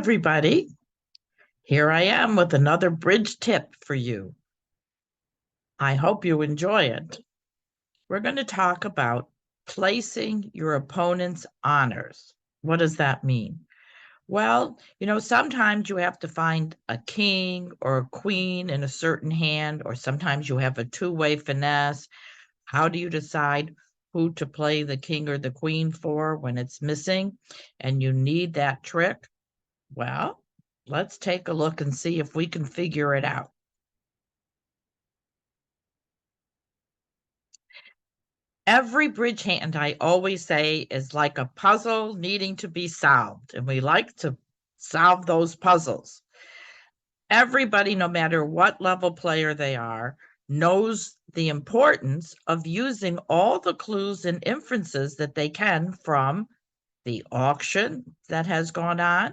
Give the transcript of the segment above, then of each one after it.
Everybody, here I am with another bridge tip for you. I hope you enjoy it. We're going to talk about placing your opponent's honors. What does that mean? Well, sometimes you have to find a king or a queen in a certain hand, or sometimes you have a two-way finesse. How do you decide who to play the king or the queen for when it's missing and you need that trick? Well, let's take a look and see if we can figure it out. Every bridge hand, I always say, is like a puzzle needing to be solved, and we like to solve those puzzles. Everybody, no matter what level player they are, knows the importance of using all the clues and inferences that they can from the auction that has gone on.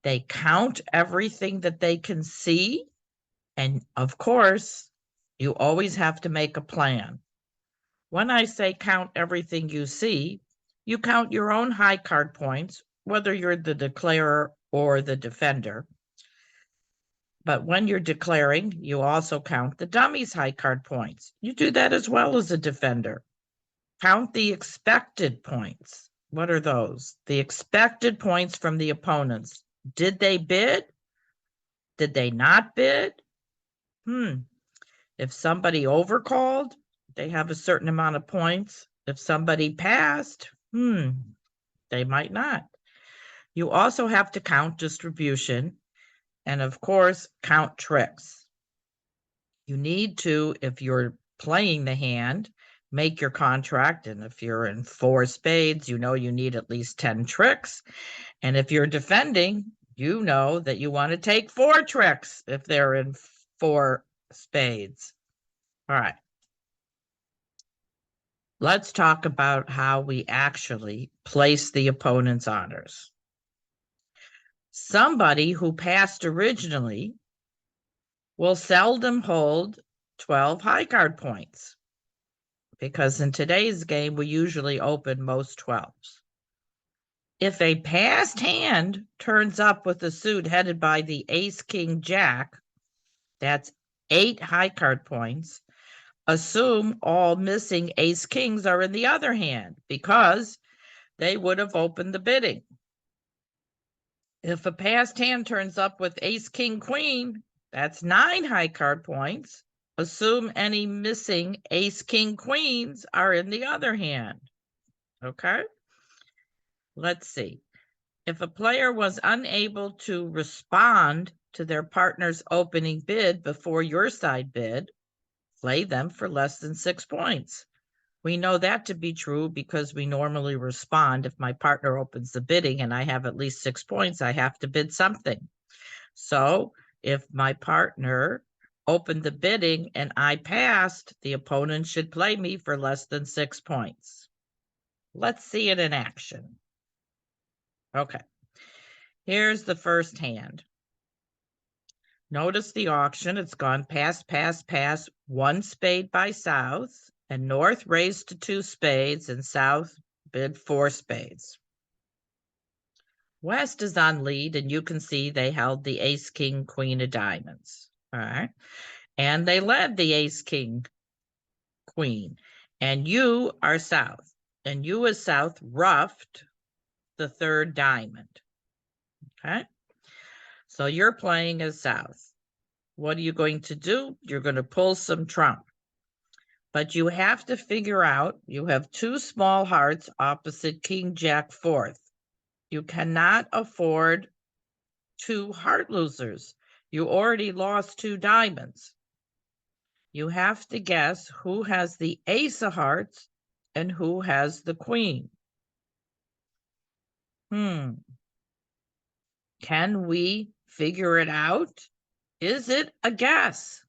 They count everything that they can see. And of course, you always have to make a plan. When I say count everything you see, you count your own high card points, whether you're the declarer or the defender. But when you're declaring, you also count the dummy's high card points. You do that as well as a defender. Count the expected points. What are those? The expected points from the opponents. Did they bid? Did they not bid? If somebody overcalled, they have a certain amount of points. If somebody passed, they might not. You also have to count distribution and, of course, count tricks. You need to, if you're playing the hand, make your contract. And if you're in 4 spades, you know you need at least 10 tricks. And if you're defending, you know that you want to take 4 tricks if they're in 4 spades. All right. Let's talk about how we actually place the opponent's honors. Somebody who passed originally will seldom hold 12 high card points because in today's game, we usually open most 12s. If a passed hand turns up with a suit headed by the ace, king, jack, that's 8 high card points. Assume all missing ace kings are in the other hand because they would have opened the bidding. If a passed hand turns up with ace, king, queen, that's 9 high card points. Assume any missing ace, king, queens are in the other hand. Okay? Let's see. If a player was unable to respond to their partner's opening bid before your side bid, play them for less than 6 points. We know that to be true because we normally respond. If my partner opens the bidding and I have at least 6 points, I have to bid something. So if my partner opened the bidding and I passed, the opponent should play me for less than 6 points. Let's see it in action. Okay, here's the first hand. Notice the auction. It's gone pass, pass, pass, 1 spade by south, and north raised to 2 spades, and south bid 4 spades. West is on lead, and you can see they held the ace, king, queen of diamonds. All right. And they led the ace, king, queen. And you are south. And you as south ruffed the 3rd diamond. Okay. So you're playing as south. What are you going to do? You're going to pull some trump. But you have to figure out, you have 2 small hearts opposite king, jack, 4th. You cannot afford 2 heart losers. You already lost 2 diamonds. You have to guess who has the ace of hearts and who has the queen. Can we figure it out? Is it a guess?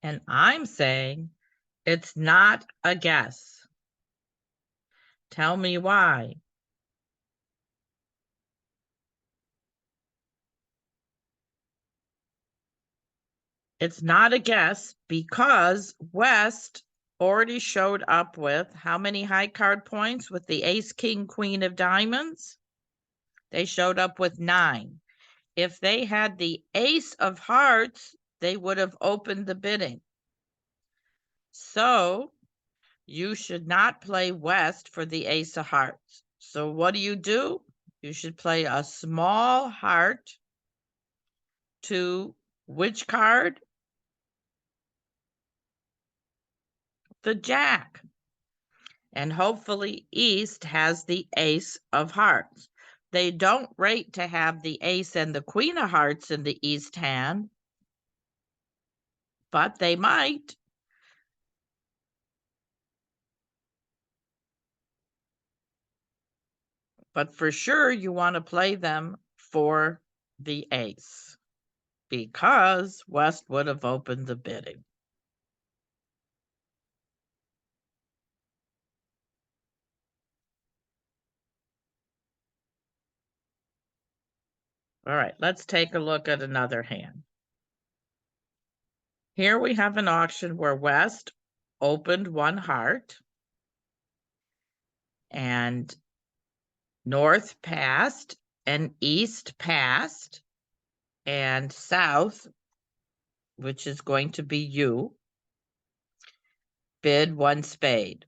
And I'm saying it's not a guess. Tell me why. It's not a guess because West already showed up with how many high card points with the ace, king, queen of diamonds? They showed up with 9. If they had the ace of hearts, they would have opened the bidding. So you should not play West for the ace of hearts. So what do? You should play a small heart to which card? The Jack. And hopefully East has the ace of hearts. They don't rate to have the ace and the queen of hearts in the East hand, but they might. But for sure, you want to play them for the ace because West would have opened the bidding. All right, let's take a look at another hand. Here we have an auction where West opened 1 heart and North passed and East passed and South, which is going to be you, bid 1 spade.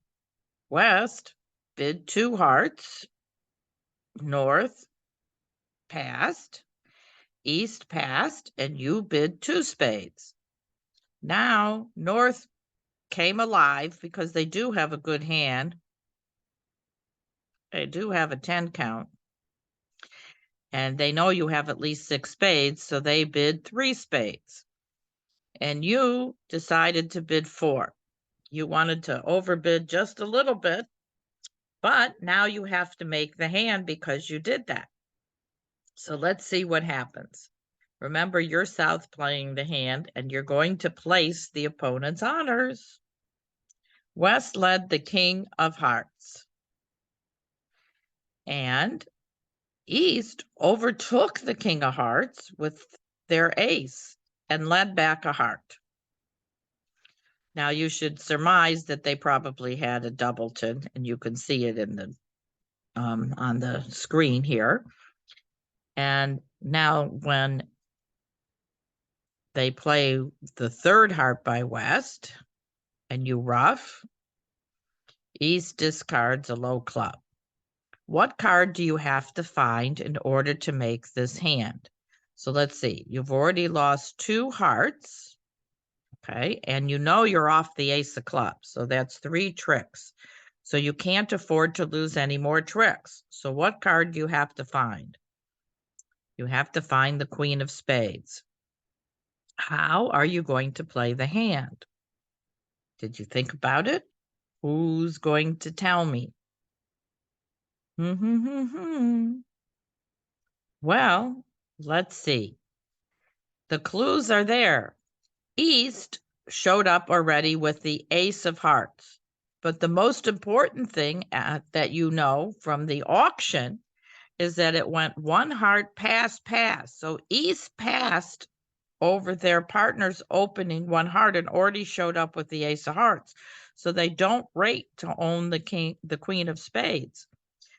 West bid 2 hearts. North passed, East passed, and you bid 2 spades. Now, North came alive because they do have a good hand. They do have a 10 count. And they know you have at least 6 spades, so they bid 3 spades. And you decided to bid 4. You wanted to overbid just a little bit, but now you have to make the hand because you did that. So let's see what happens. Remember, you're South playing the hand, and you're going to place the opponent's honors. West led the king of hearts. And East overtook the king of hearts with their ace and led back a heart. Now you should surmise that they probably had a doubleton, and you can see it in the on the screen here. And now when they play the 3rd heart by West and you ruff, East discards a low club. What card do you have to find in order to make this hand? So let's see. You've already lost 2 hearts, okay? And you know you're off the ace of clubs, so that's 3 tricks. So you can't afford to lose any more tricks. So what card do you have to find? You have to find the queen of spades. How are you going to play the hand? Did you think about it? Who's going to tell me? Well, let's see. The clues are there. East showed up already with the ace of hearts. But the most important thing that you know from the auction is that it went 1 heart pass. So East passed over their partner's opening 1 heart and already showed up with the ace of hearts. So they don't rate to own the queen of spades,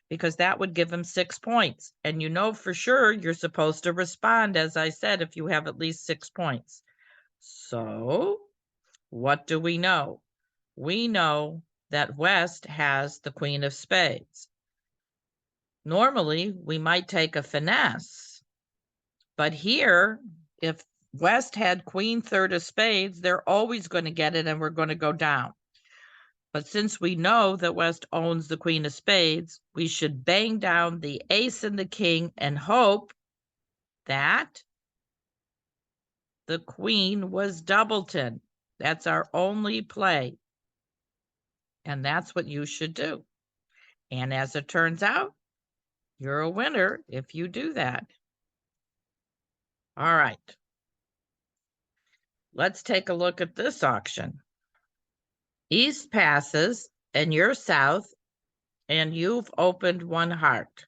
because that would give them 6 points. And you know for sure you're supposed to respond, as I said, if you have at least 6 points. So what do we know? We know that West has the queen of spades. Normally, we might take a finesse, but here, if West had queen 3rd of spades, they're always going to get it and we're going to go down. But since we know that West owns the queen of spades, we should bang down the ace and the king and hope that the queen was doubleton. That's our only play. And that's what you should do. And as it turns out, you're a winner if you do that. All right. Let's take a look at this auction. East passes and you're South, and you've opened 1 heart.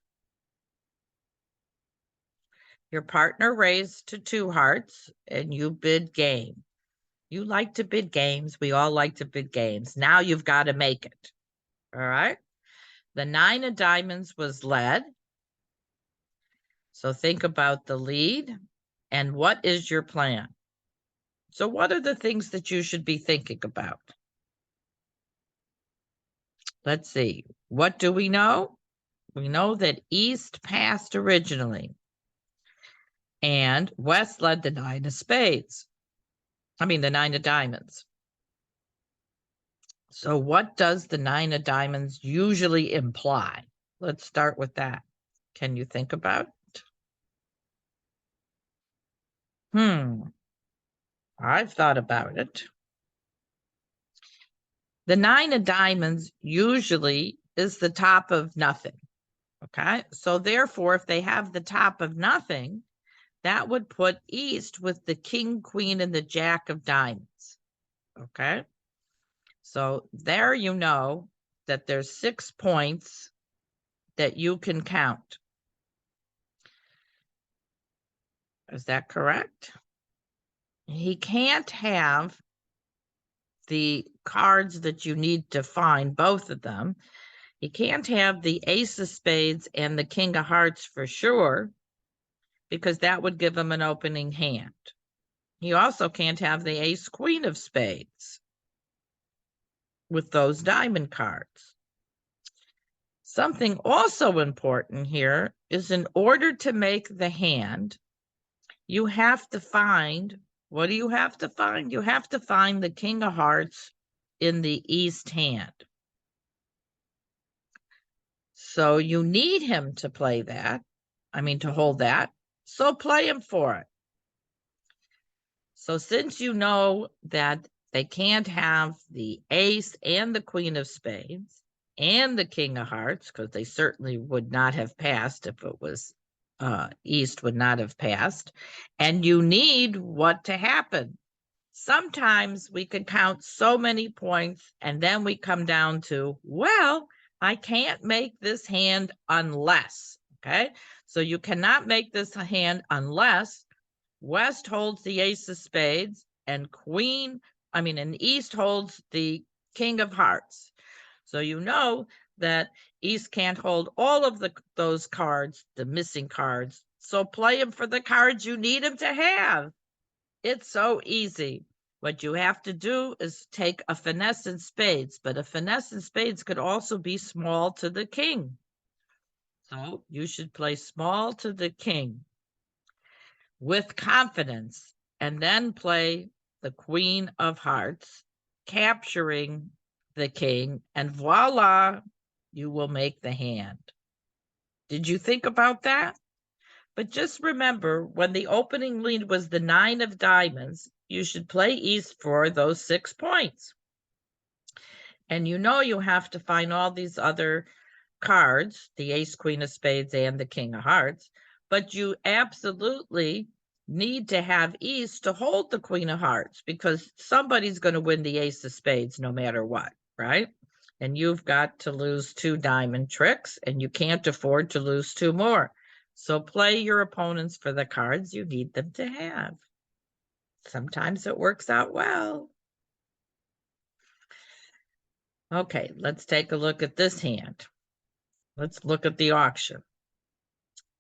Your partner raised to 2 hearts and you bid game. You like to bid games. We all like to bid games. Now you've got to make it. All right. The 9 of diamonds was led. So think about the lead and what is your plan? So what are the things that you should be thinking about? Let's see. What do we know? We know that East passed originally and West led the 9 of spades. I mean, the 9 of diamonds. So what does the 9 of diamonds usually imply? Let's start with that. Can you think about it? I've thought about it. The 9 of diamonds usually is the top of nothing. Okay. So therefore, if they have the top of nothing, that would put East with the king, queen, and the jack of diamonds. Okay. So there you know that there's 6 points that you can count. Is that correct? He can't have the cards that you need to find, both of them. He can't have the ace of spades and the king of hearts for sure, because that would give him an opening hand. He also can't have the ace queen of spades with those diamond cards. Something also important here is, in order to make the hand, you have to find, what do you have to find? You have to find the king of hearts in the east hand. So you need him to play that. I mean, to hold that. So play him for it. So since you know that they can't have the ace and the queen of spades and the king of hearts, because they certainly would not have passed if it was East would not have passed, and you need what to happen. Sometimes we can count so many points and then we come down to, well, I can't make this hand unless, okay? So you cannot make this hand unless West holds the ace of spades and East holds the king of hearts. So you know that East can't hold all of those cards, the missing cards. So play him for the cards you need him to have. It's so easy. What you have to do is take a finesse in spades, but a finesse in spades could also be small to the king. So you should play small to the king with confidence, and then play the queen of hearts, capturing the king, and voila, you will make the hand. Did you think about that? But just remember, when the opening lead was the 9 of diamonds, you should play East for those 6 points. And you know you have to find all these other cards, the ace, queen of spades, and the king of hearts, but you absolutely need to have East to hold the queen of hearts, because somebody's going to win the ace of spades no matter what, right? And you've got to lose 2 diamond tricks, and you can't afford to lose 2 more. So play your opponents for the cards you need them to have. Sometimes it works out well. Okay, let's take a look at this hand. Let's look at the auction.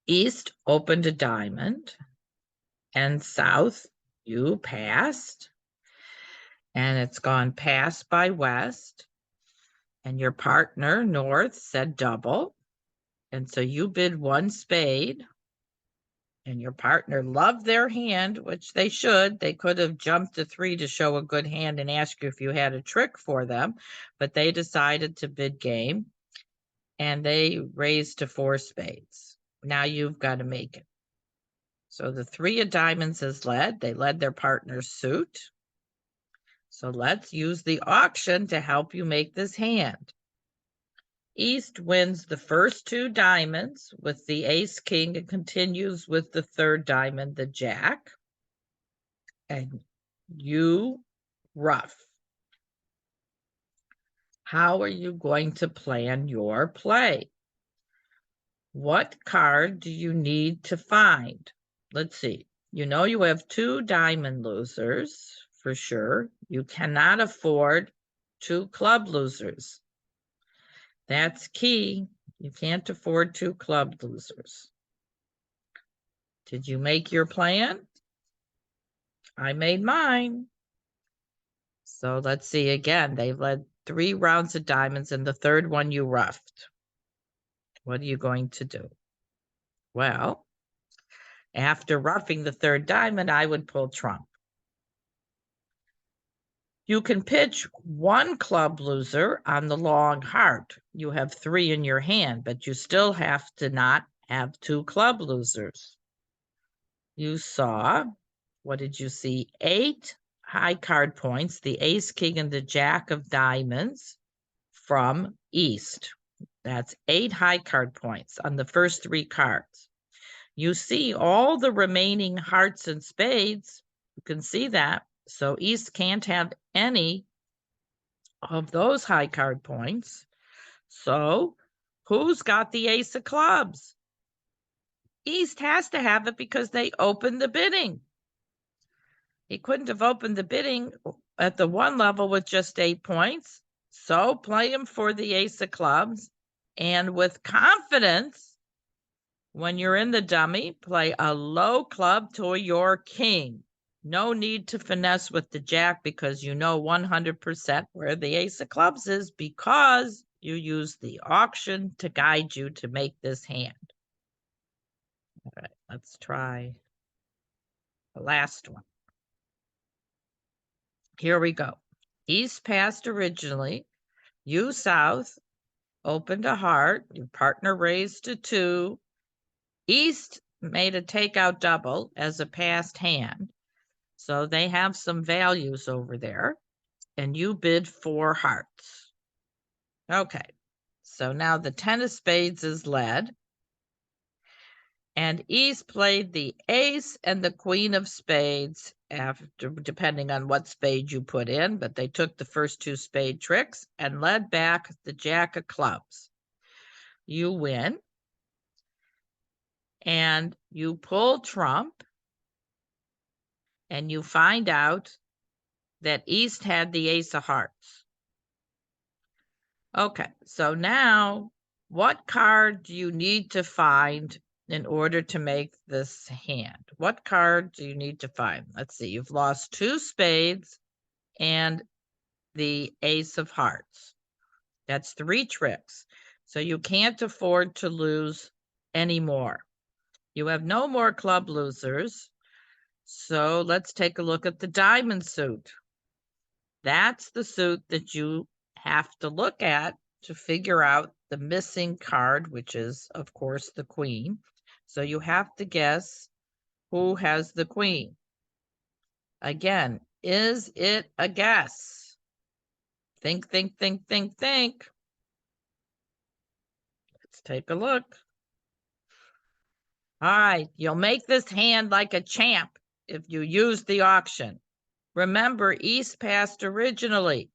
East opened a diamond, and South, you passed, and it's gone past by West, and your partner, North, said double, and so you bid 1 spade, and your partner loved their hand, which they should. They could have jumped to 3 to show a good hand and ask you if you had a trick for them, but they decided to bid game, and they raised to 4 spades. Now you've got to make it. So the 3 of diamonds is led. They led their partner's suit. So let's use the auction to help you make this hand. East wins the first 2 diamonds with the ace king and continues with the 3rd diamond, the jack. And you ruff. How are you going to plan your play? What card do you need to find? Let's see. You know you have 2 diamond losers for sure. You cannot afford 2 club losers. That's key. You can't afford 2 club losers. Did you make your plan? I made mine. So let's see again. They led 3 rounds of diamonds, and the third one you ruffed. What are you going to do? Well, after roughing the third diamond, I would pull trump. You can pitch 1 club loser on the long heart. You have 3 in your hand, but you still have to not have 2 club losers. You saw, what did you see? 8 high card points, the ace, king, and the jack of diamonds from east. That's 8 high card points on the first 3 cards. You see all the remaining hearts and spades. You can see that. So east can't have any of those high card points. So who's got the ace of clubs? East has to have it because they opened the bidding. He couldn't have opened the bidding at the 1 level with just 8 points. So play him for the ace of clubs. And with confidence, when you're in the dummy, play a low club to your king. No need to finesse with the jack because you know 100% where the ace of clubs is because you use the auction to guide you to make this hand. All right, let's try the last one. Here we go. East passed originally. You south opened a heart. Your partner raised a 2. East made a takeout double as a passed hand. So they have some values over there. And you bid 4 hearts. Okay. So now the 10 of spades is led. And East played the ace and the queen of spades after, depending on what spade you put in, but they took the first 2 spade tricks and led back the jack of clubs. You win. And you pull trump. And you find out that East had the ace of hearts. Okay, so now what card do you need to find in order to make this hand? What card do you need to find? Let's see, you've lost 2 spades and the ace of hearts. That's 3 tricks. So you can't afford to lose any more. You have no more club losers. So let's take a look at the diamond suit. That's the suit that you have to look at to figure out the missing card, which is, of course, the queen. So you have to guess who has the queen. Again, is it a guess? Think, think, think, think, think. Let's take a look. All right, you'll make this hand like a champ if you use the auction. Remember, East passed originally.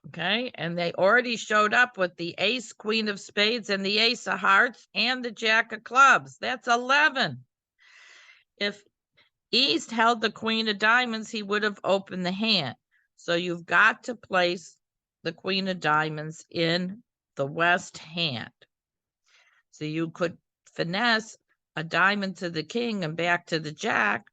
Okay, and they already showed up with the ace, queen of spades, and the ace of hearts, and the jack of clubs. That's 11. If East held the queen of diamonds, he would have opened the hand. So you've got to place the queen of diamonds in the west hand. So you could finesse a diamond to the king and back to the jack,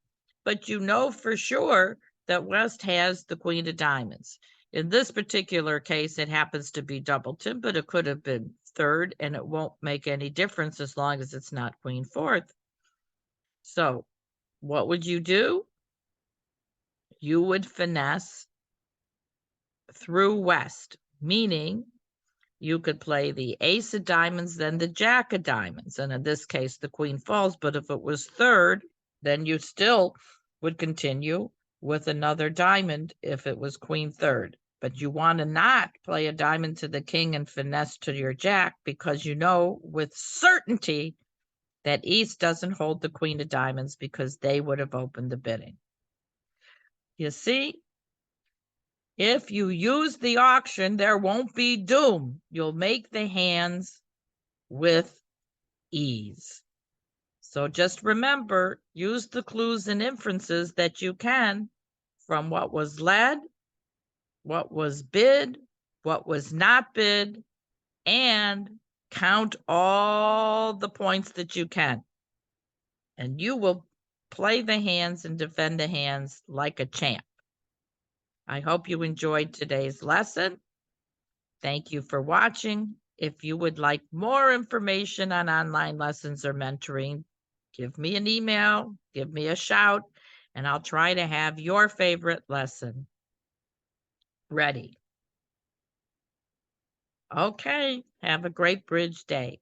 but you know for sure that West has the queen of diamonds. In this particular case, it happens to be doubleton, but it could have been third, and it won't make any difference as long as it's not queen fourth. So what would you do? You would finesse through West, meaning you could play the ace of diamonds, then the jack of diamonds. And in this case, the queen falls. But if it was third, then you still would continue with another diamond if it was queen third. But you want to not play a diamond to the king and finesse to your jack because you know with certainty that East doesn't hold the queen of diamonds because they would have opened the bidding. You see? If you use the auction, there won't be doom. You'll make the hands with ease. So just remember, use the clues and inferences that you can from what was led, what was bid, what was not bid, and count all the points that you can. and you will play the hands and defend the hands like a champ. I hope you enjoyed today's lesson. Thank you for watching. If you would like more information on online lessons or mentoring, give me an email, give me a shout, and I'll try to have your favorite lesson ready. Okay, have a great bridge day.